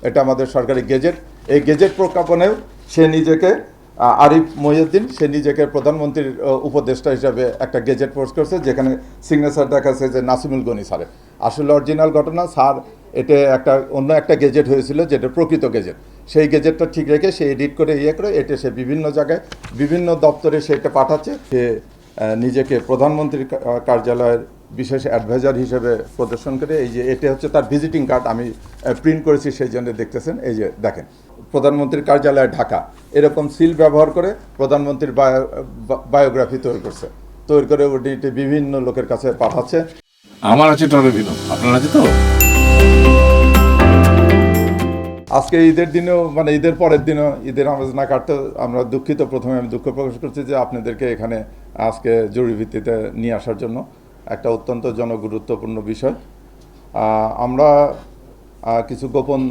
এটা আমাদের সরকারি গেজেট। এই গেজেট প্রজ্ঞাপনেও সে নিজেকে আরিফ মহিউদ্দিন সে নিজেকে প্রধানমন্ত্রীর উপদেষ্টা হিসাবে একটা গেজেট পোস্ট করছে, যেখানে সিগনেচার দেখাচ্ছে যে নাসিমুল গনি স্যারের। আসলে অরিজিনাল ঘটনা স্যার এটা অন্য একটা গেজেট হয়েছিল, যেটা প্রকৃত গেজেট। সেই গেজেটটা ঠিক রেখে সে এডিট করে করে এটা সে বিভিন্ন জায়গায় বিভিন্ন দপ্তরে সে এটা পাঠাচ্ছে। সে নিজেকে প্রধানমন্ত্রীর কার্যালয়ের বিশেষ অ্যাডভাইজার হিসেবে প্রদর্শন করে এটা হচ্ছে তার ভিজিটিং কার্ড। আমি প্রিন্ট করেছি, সেই জন্য দেখতেছেন। এই যে দেখেন, প্রধানমন্ত্রীর কার্যালয় ঢাকা, এরকম সিল ব্যবহার করে প্রধানমন্ত্রীর বায়োগ্রাফি তৈরি করে ওটি বিভিন্ন লোকের কাছে পাঠাচ্ছে। আমার আছে টরেভিনো, আপনার আছে তো? আজকে ঈদের দিনেও, মানে ঈদের পরের দিনও ঈদের নামাজ না কাটতে আমরা দুঃখিত। প্রথমে আমি দুঃখ প্রকাশ করছি যে আপনাদেরকে এখানে আজকে জরুরি ভিত্তিতে নিয়ে আসার জন্য। একটা অত্যন্ত জনগুরুত্বপূর্ণ বিষয়। আমরা কিছু গোপন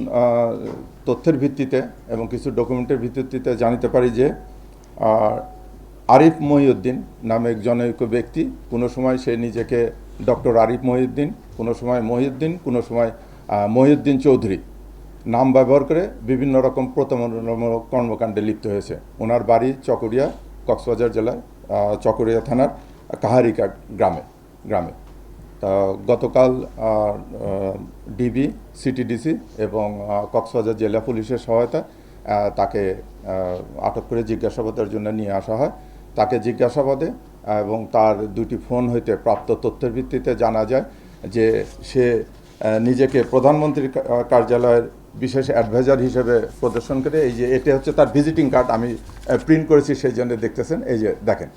তথ্যের ভিত্তিতে এবং কিছু ডকুমেন্টের ভিত্তিতে জানতে পারি যে আরিফ মহিউদ্দিন নামে এক জনৈক ব্যক্তি, কোনো সময় সে নিজেকে ডক্টর আরিফ মহিউদ্দিন, কোনো সময় মহিউদ্দিন, কোনো সময় মহিউদ্দিন চৌধুরী নাম ব্যবহার করে বিভিন্ন রকম প্রতারণামূলক কর্মকাণ্ডে লিপ্ত হয়েছে। ওনার বাড়ি চকরিয়া, কক্সবাজার জেলার চকরিয়া থানার কাহারিকা গ্রামে। তা গতকাল ডিবি, সিটিডিসি এবং কক্সবাজার জেলা পুলিশের সহায়তায় তাকে আটক করে জিজ্ঞাসাবাদের জন্য নিয়ে আসা হয়। তাকে জিজ্ঞাসাবাদে এবং তার দুটি ফোন হইতে প্রাপ্ত তথ্যের ভিত্তিতে জানা যায় যে সে নিজেকে প্রধানমন্ত্রীর কার্যালয়ের বিশেষ অ্যাডভাইজার হিসেবে প্রদর্শন করে এটা হচ্ছে তার ভিজিটিং কার্ড। আমি প্রিন্ট করেছি, সেই জন্য দেখতেছেন। এই যে দেখেন,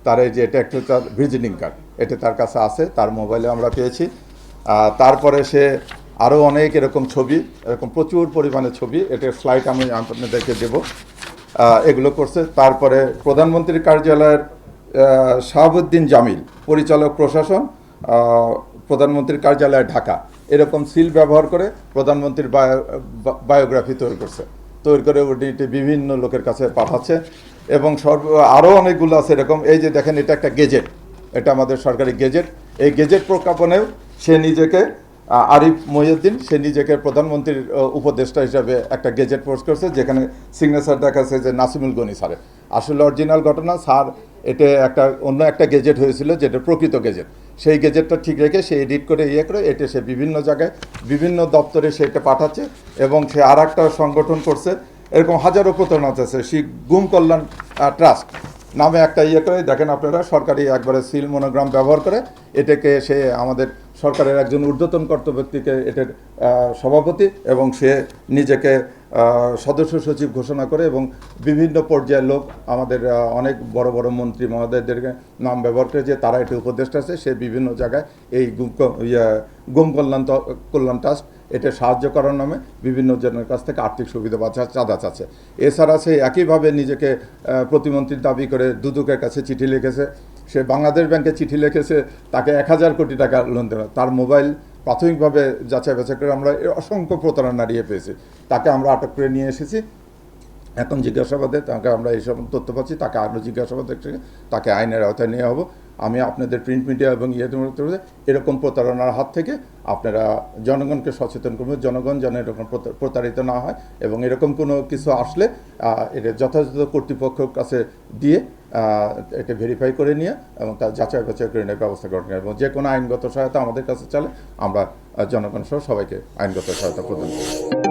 তার এটা একটা তার ভিজিটিং কার্ড, এটা তার কাছে আছে, তার মোবাইলে আমরা পেয়েছি। তারপরে সে আরও অনেক এরকম ছবি, এরকম প্রচুর পরিমাণে ছবি, এটার ফ্লাইট আমি আপনাদেরকে দেব, এগুলো করছে। তারপরে প্রধানমন্ত্রীর কার্যালয়ের শাহাবুদ্দিন জামিল, পরিচালক প্রশাসন, প্রধানমন্ত্রীর কার্যালয় ঢাকা, এরকম সিল ব্যবহার করে প্রধানমন্ত্রীর বায়োগ্রাফি তৈরি করে ওটি বিভিন্ন লোকের কাছে পাঠাচ্ছে। এবং আরও অনেকগুলো আছে এরকম। এই যে দেখেন, এটা একটা গেজেট, এটা আমাদের সরকারি গেজেট। এই গেজেট প্রজ্ঞাপনেও সে নিজেকে আরিফ মহিউদ্দিন সে নিজেকে প্রধানমন্ত্রীর উপদেষ্টা হিসাবে একটা গেজেট পোস্ট করছে, যেখানে সিগনেচার দেখাচ্ছে যে নাসিমুল গনি স্যারের। আসলে অরিজিনাল ঘটনা স্যার এটা অন্য একটা গেজেট হয়েছিল, যেটা প্রকৃত গেজেট। সেই গেজেটটা ঠিক রেখে সে এডিট করে করে এটা সে বিভিন্ন জায়গায় বিভিন্ন দপ্তরে সে এটা পাঠাচ্ছে। এবং সে আর একটা সংগঠন করছে, এরকম হাজারো প্রতারণা আছে। সেই গুম কল্যাণ ট্রাস্ট নামে একটা করে দেখেন আপনারা, সরকারি একবারে সিল মনোগ্রাম ব্যবহার করে এটাকে সে আমাদের সরকারের একজন ঊর্ধ্বতন কর্তব্য ব্যক্তিকে এটার সভাপতি, এবং সে নিজেকে সদস্য সচিব ঘোষণা করে এবং বিভিন্ন পর্যায়ের লোক, আমাদের অনেক বড় বড় মন্ত্রী মহোদয়দেরকে নাম ব্যবহার করে যে তারা এটা উপদেষ্টা আছে। সে বিভিন্ন জায়গায় এই গুম কল্যাণ ট্রাস্ট এটা সাহায্য করার নামে বিভিন্ন জনের কাছ থেকে আর্থিক সুবিধা বা চাঁদা চাচ্ছে। এছাড়া সে একইভাবে নিজেকে প্রতিমন্ত্রীর দাবি করে দুদকের কাছে চিঠি লিখেছে। সে বাংলাদেশ ব্যাংকে চিঠি লিখেছে তাকে 1000 কোটি টাকা লোন দেওয়া। তার মোবাইল প্রাথমিকভাবে যাচাই বাছাই করে আমরা অসংখ্য প্রতারণা নিয়ে পেয়েছি। তাকে আমরা আটক করে নিয়ে এসেছি। এখন জিজ্ঞাসাবাদে তাকে আমরা এইসব তথ্য পাচ্ছি, তাকে আরও জিজ্ঞাসাবাদে তাকে আইনের আওতায় নেওয়া হবে। আমি আপনাদের প্রিন্ট মিডিয়া এবং এরকম প্রতারণার হাত থেকে আপনারা জনগণকে সচেতন করবেন, জনগণ যেন এরকম প্রতারিত না হয়। এবং এরকম কোনো কিছু আসলে এটা যথাযথ কর্তৃপক্ষের কাছে দিয়ে এটা ভেরিফাই করে নিয়ে এবং তার যাচাই বাছাই করে নেওয়ার ব্যবস্থা করেন। এবং যে কোনো আইনগত সহায়তা আমাদের কাছে চলে, আমরা জনগণ সহ সবাইকে আইনগত সহায়তা প্রদান করি।